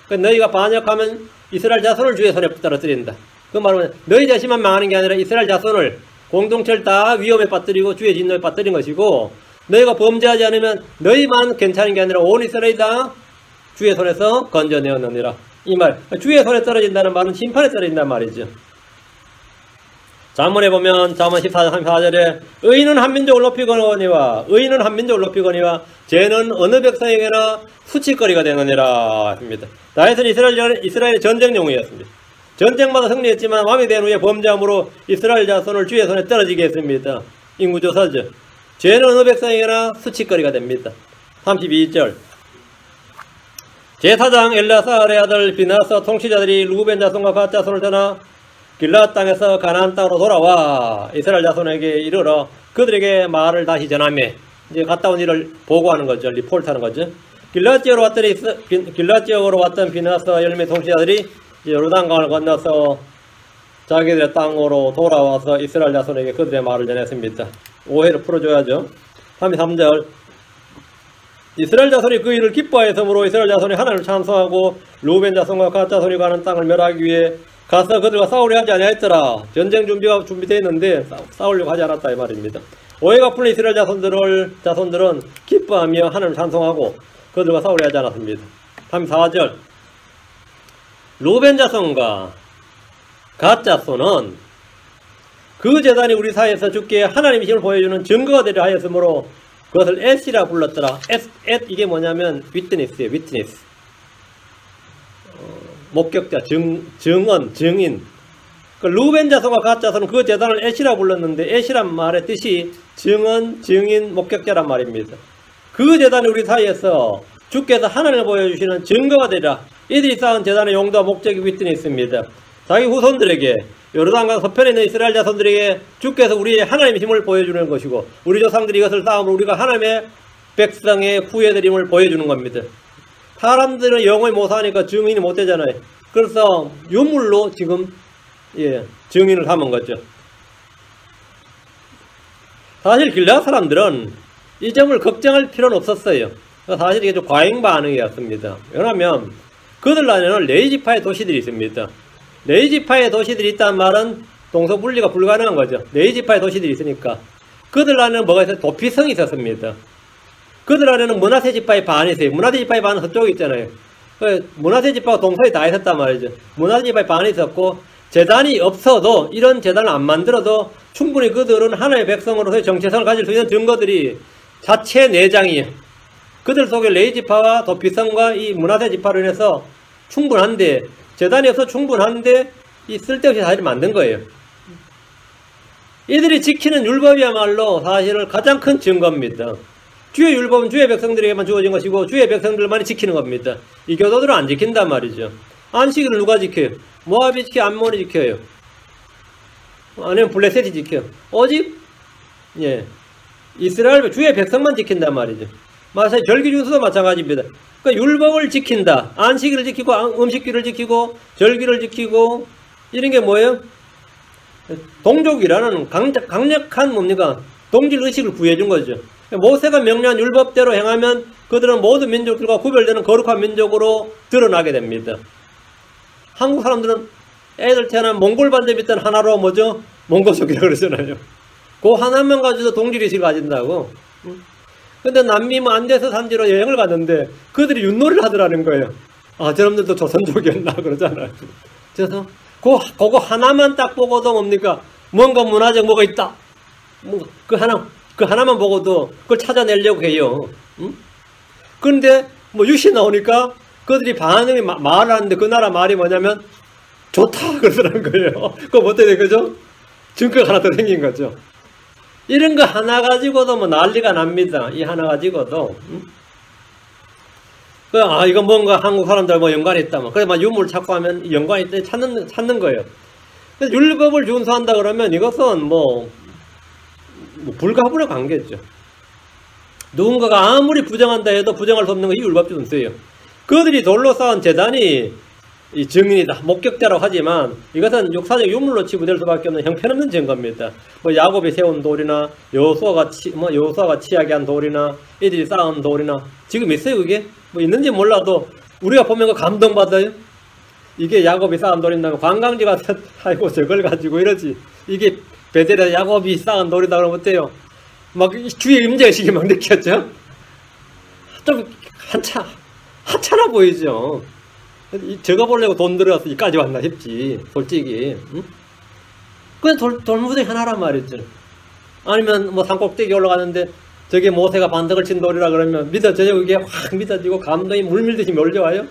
그러니까 너희가 반역하면 이스라엘 자손을 주의 손에 떨어뜨린다. 그 말은 너희 자신만 망하는 게 아니라 이스라엘 자손을 공동체를 다 위험에 빠뜨리고 주의 진노에 빠뜨린 것이고, 너희가 범죄하지 않으면 너희만 괜찮은 게 아니라 온 이스라엘이 다 주의 손에서 건져내었느니라. 이 말, 주의 손에 떨어진다는 말은 심판에 떨어진다는 말이죠. 잠언에 보면 잠언 14장 34절에 의인은 한 민족을 높이거니와 죄는 어느 백성에게나 수치거리가 되느니라 했습니다. 다윗은 이스라엘의 전쟁용이었습니다. 전쟁마다 승리했지만 왕이 된 후에 범죄함으로 이스라엘 자손을 주의 손에 떨어지게 했습니다. 인구조사죠. 죄는 어느 백성에게나 수치거리가 됩니다. 32절. 제사장 엘라사알의 아들 비나스 통치자들이 루벤 자손과 갓 자손을 떠나 길앗 땅에서 가나안 땅으로 돌아와 이스라엘 자손에게 이르러 그들에게 말을 다시 전하며, 이제 갔다 온 일을 보고하는 거죠. 리포트하는 거죠. 길앗 지역으로 왔던 비나스와 열매 통치자들이 요르단강을 건너서 자기들의 땅으로 돌아와서 이스라엘 자손에게 그들의 말을 전했습니다. 오해를 풀어줘야죠. 33절. 이스라엘 자손이 그 일을 기뻐하였으므로 이스라엘 자손이 하나님을 찬송하고 루벤 자손과 갓 자손이 가는 땅을 멸하기 위해 가서 그들과 싸우려 하지 아니하였더라. 전쟁 준비가 준비되어 있는데 싸우려고 하지 않았다 이 말입니다. 오해가 풀린 이스라엘 자손들은 기뻐하며 하나님을 찬송하고 그들과 싸우려 하지 않았습니다. 34절. 루벤 자손과 갓 자손은 그 재단이 우리 사이에서 주께 하나님의 힘을 보여주는 증거가 되려 하였으므로 그것을 엣이라 불렀더라. 엣 이게 뭐냐면 위트니스예요. 위트니스. 목격자, 증언, 증인. 그 루벤 자손과 갓 자손은 그 재단을 엣이라 불렀는데 엣이란 말의 뜻이 증언, 증인, 목격자란 말입니다. 그 재단이 우리 사이에서 주께서 하나님을 보여주시는 증거가 되라. 이들이 쌓은 재단의 용도와 목적이 위트니스입니다. 자기 후손들에게, 요르단강 서편에 있는 이스라엘 자손들에게 주께서 우리의 하나님의 힘을 보여주는 것이고, 우리 조상들이 이것을 쌓음으로 우리가 하나님의 백성의 후예들임을 보여주는 겁니다. 사람들은 영어에 못하니까 증인이 못되잖아요. 그래서 유물로 지금 증인을 삼은 거죠. 사실 길앗 사람들은 이 점을 걱정할 필요는 없었어요. 사실 이게 좀 과잉 반응이었습니다. 왜냐하면 그들 안에는 레위지파의 도시들이 있습니다. 레위지파의 도시들이 있다는 말은 동서분리가 불가능한 거죠. 레위지파의 도시들이 있으니까. 그들 안에는 뭐가 있어요? 도피성이 있었습니다. 그들 안에는 므낫세 지파의 반이 있어요. 므낫세 지파의 반은 서쪽에 있잖아요. 므낫세 지파가 동서에 다 있었단 말이죠. 므낫세 지파의 반이 있었고, 재단이 없어도, 이런 재단을 안 만들어도 충분히 그들은 하나님의 백성으로서의 정체성을 가질 수 있는 증거들이 자체 내장이에요. 그들 속에 레위 지파와 도피성과 이 므낫세 지파로 인해서 충분한데, 재단이 없어 충분한데 이 쓸데없이 사실 만든 거예요. 이들이 지키는 율법이야말로 사실은 가장 큰 증거입니다. 주의 율법은 주의 백성들에게만 주어진 것이고 주의 백성들만이 지키는 겁니다. 이 교도들은 안 지킨단 말이죠. 안식일을 누가 지켜요? 모압이 지켜요? 암몬이 지켜요? 아니면 블레셋이 지켜요? 오직 이스라엘 주의 백성만 지킨단 말이죠. 마찬가지 절기 준수도 마찬가지입니다. 그러니까 율법을 지킨다. 안식일을 지키고 음식기를 지키고 절기를 지키고 이런 게 뭐예요? 동족이라는 강력한 뭡니까? 동질의식을 부여해준 거죠. 모세가 명령한 율법대로 행하면 그들은 모든 민족들과 구별되는 거룩한 민족으로 드러나게 됩니다. 한국 사람들은 애들 태어나면 몽골 반점 있던 하나로 뭐죠? 몽고족이라고 그러잖아요. 그 하나만 가지고도 동질의식을 가진다고. 근데 남미 뭐 안데스 산지로 여행을 갔는데 그들이 윷놀이를 하더라는 거예요. 아, 저놈들도 조선족이었나 그러잖아요. 그래서 그거 하나만 딱 보고도 뭡니까? 뭔가 문화적 뭐가 있다. 그 하나만 보고도 그걸 찾아내려고 해요. 그런데 뭐 유시 나오니까 그들이 반응이 말을 하는데 그 나라 말이 뭐냐면 좋다 그러더라는 거예요. 그거 어떻게 된 거죠? 증거가 하나 더 생긴 거죠. 이런 거 하나 가지고도 뭐 난리가 납니다. 이 하나 가지고도. 아, 이거 뭔가 한국 사람들 뭐 연관이 있다. 그래서 막 유물 찾고 하면 연관이 있다. 찾는 거예요. 그래서 율법을 준수한다 그러면 이것은 뭐 불가분의 관계죠. 누군가가 아무리 부정한다 해도 부정할 수 없는 게 이 율법 준수예요. 그들이 돌로 쌓은 제단이 이 증인이다. 목격자라고 하지만 이것은 역사적 유물로 치부될 수밖에 없는 형편없는 증거입니다. 뭐 야곱이 세운 돌이나 여호수아가 취하게 한 돌이나 이들이 쌓은 돌이나 지금 있어요 그게? 뭐 있는지 몰라도 우리가 보면 그 감동받아요. 이게 야곱이 쌓은 돌인다면 관광지 가서 아이고 저걸 가지고 이러지. 이게 베델에 야곱이 쌓은 돌이다 그러면 어때요? 막 주위에 임재의식이 막 느꼈죠? 좀 하찮아 보이죠? 저거 보려고 돈 들어가서 이까지 왔나 싶지 솔직히. 응? 그냥 돌무더기 하나란 말이죠. 아니면 뭐 산꼭대기 올라가는데 저게 모세가 반석을 친 돌이라 그러면 믿어져요? 그게 확 믿어지고 감동이 물밀듯이 몰려와요?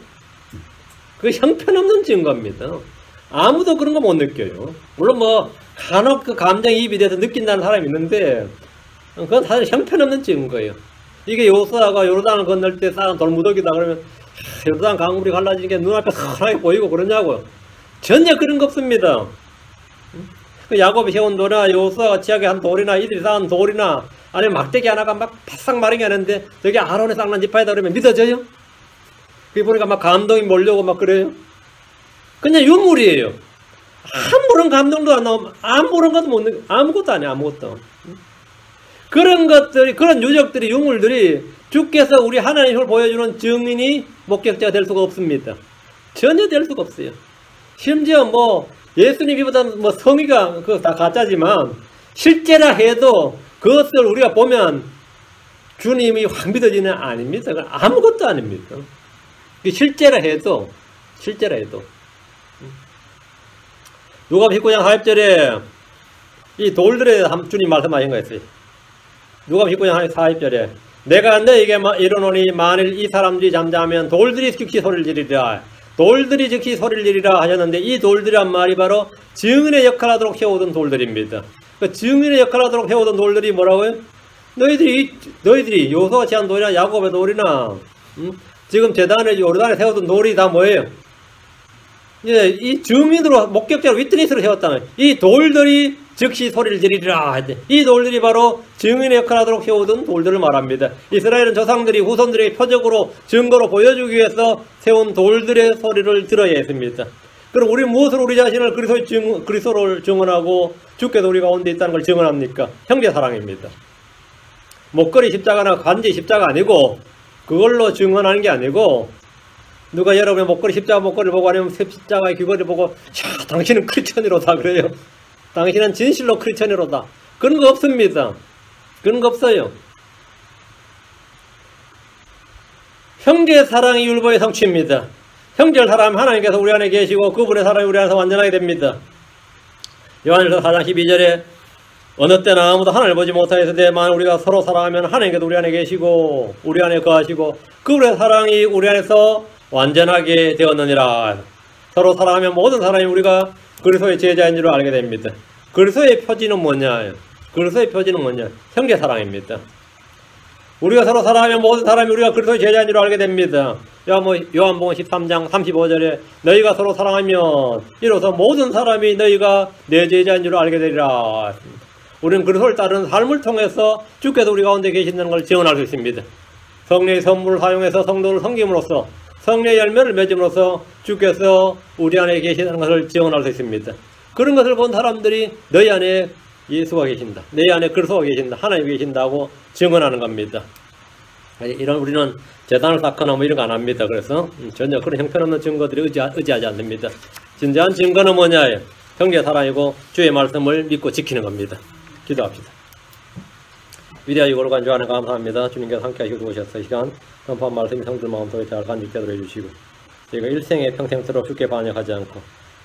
그게 형편없는 증거입니다. 아무도 그런 거 못 느껴요. 물론 뭐 간혹 그 감정이입이 돼서 느낀다는 사람이 있는데 그건 사실 형편없는 증거예요. 이게 여호수아가 요르단을 건널 때 쌓은 돌무더기다 그러면 요르단 강물이 갈라지는 게 눈앞에 선하게 보이고 그러냐고요. 전혀 그런 거 없습니다. 그 야곱이 세운 돌이나 여호수아가 취하게 한 돌이나 이들이 쌓은 돌이나 아니면 막대기 하나가 막 바싹 마르게 하는데 저게 아론의 쌍난 지파이다 그러면 믿어져요? 그게 보니까 막 감동이 몰려오고 막 그래요? 그냥 유물이에요. 아무런 감동도 안 나오면 아무런 것도 못 느껴. 아무것도 아니야 아무것도. 그런 것들이 그런 누적들이 유물들이 주께서 우리 하나님의 힘을 보여주는 증인이 목격자가 될 수가 없습니다. 전혀 될 수가 없어요. 심지어 뭐 예수님보다 뭐 성의가 그거 다 가짜지만 실제라 해도 그것을 우리가 보면 주님이 확 믿어지는 아닙니다. 아무것도 아닙니다. 실제라 해도 누가복음 19장 40절에 이 돌들에 대해서 주님 말씀하신 거였어요. 누가복음 19장 40절에 내가 너에게 이르노니 만일 이 사람들이 잠자면 돌들이 즉시 소리를 지르리라. 돌들이 즉시 소리를 지르리라 하셨는데 이 돌들이란 말이 바로 증인의 역할을 하도록 세우던 돌들입니다. 그 증인의 역할을 하도록 세우던 돌들이 뭐라고요? 너희들이 여호수아가 취한 돌이나 야곱의 돌이나 지금 제단에 요르단에 세우던 돌이 다 뭐예요? 이제 이 증인으로 목격자로 위트니스로 세웠다는 이 돌들이 즉시 소리를 지르리라. 이 돌들이 바로 증인의 역할을 하도록 세우던 돌들을 말합니다. 이스라엘은 조상들이 후손들에게 표적으로 증거로 보여주기 위해서 세운 돌들의 소리를 들어야 했습니다. 그럼 우리 무엇으로 우리 자신을 그리스도를 증언하고 주께서 우리 가운데 있다는 걸 증언합니까? 형제 사랑입니다. 목걸이 십자가나 관지 십자가 아니고 그걸로 증언하는 게 아니고 누가 여러분의 목걸이 십자가 목걸이를 보고 아니면 십자가의 귀걸이를 보고 야 당신은 크리스천이로다 그래요. 당신은 진실로 크리스천이로다. 그런 거 없습니다. 그런 거 없어요. 형제 사랑이 율법의 성취입니다. 형제를 사랑하면 하나님께서 우리 안에 계시고 그분의 사랑이 우리 안에서 완전하게 됩니다. 요한일서 4장 12절에 어느 때나 아무도 하나님을 보지 못하였으되 우리가 서로 사랑하면 하나님께서 우리 안에 계시고 우리 안에 거하시고 그분의 사랑이 우리 안에서 완전하게 되었느니라. 서로 사랑하면 모든 사람이 우리가 그리스도의 제자인 줄 알게 됩니다. 그리스도의 표지는 뭐냐? 그리스도의 표지는 뭐냐? 형제 사랑입니다. 우리가 서로 사랑하면 모든 사람이 우리가 그리스도의 제자인 줄 알게 됩니다. 요한복음 13장 35절에 너희가 서로 사랑하면 이로써 모든 사람이 너희가 내 제자인 줄 알게 되리라. 우리는 그리스도를 따르는 삶을 통해서 주께서 우리 가운데 계신다는 걸 증언할 수 있습니다. 성령의 선물을 사용해서 성도를 섬김으로써 성령의 열매를 맺음으로써 주께서 우리 안에 계시다는 것을 증언할 수 있습니다. 그런 것을 본 사람들이 너희 안에 예수가 계신다, 내 안에 그리스도가 계신다, 하나님이 계신다고 증언하는 겁니다. 이런 우리는 재단을 쌓거나 뭐 이런 거 안 합니다. 그래서 전혀 그런 형편없는 증거들이 의지하지 않습니다. 진정한 증거는 뭐냐예요? 형제 사랑이고 주의 말씀을 믿고 지키는 겁니다. 기도합시다. 위대하고 거룩한 주 안에 감사합니다. 주님께서 함께 하시고 오셔서 이 시간 선포한 말씀이 성들 마음속에 잘 간직되도록 해주시고 저희가 일생에 평생스러워 죽게 반역하지 않고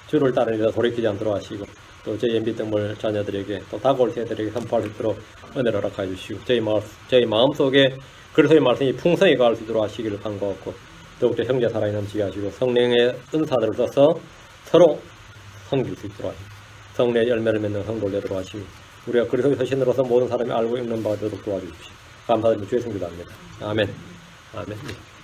주를 따르는 데서 돌이키지 않도록 하시고 또 저희의 믿음을 자녀들에게 또 다가올 세대들에게 선포할 수 있도록 은혜를 허락해 주시고 저희 마음속에 그리스도의 말씀이 풍성히 가할 수 있도록 하시기를 간구하고 더욱더 형제 사랑이 넘치게 하시고 성령의 은사들을 써서 서로 섬길 수 있도록 하시고 성령의 열매를 맺는 성도를 되도록 하시고 우리가 그리스도의 서신으로서 모든 사람이 알고 있는 바가 되도록 도와주십시오. 감사드리며 주의 성기도합니다. 아멘. 아멘.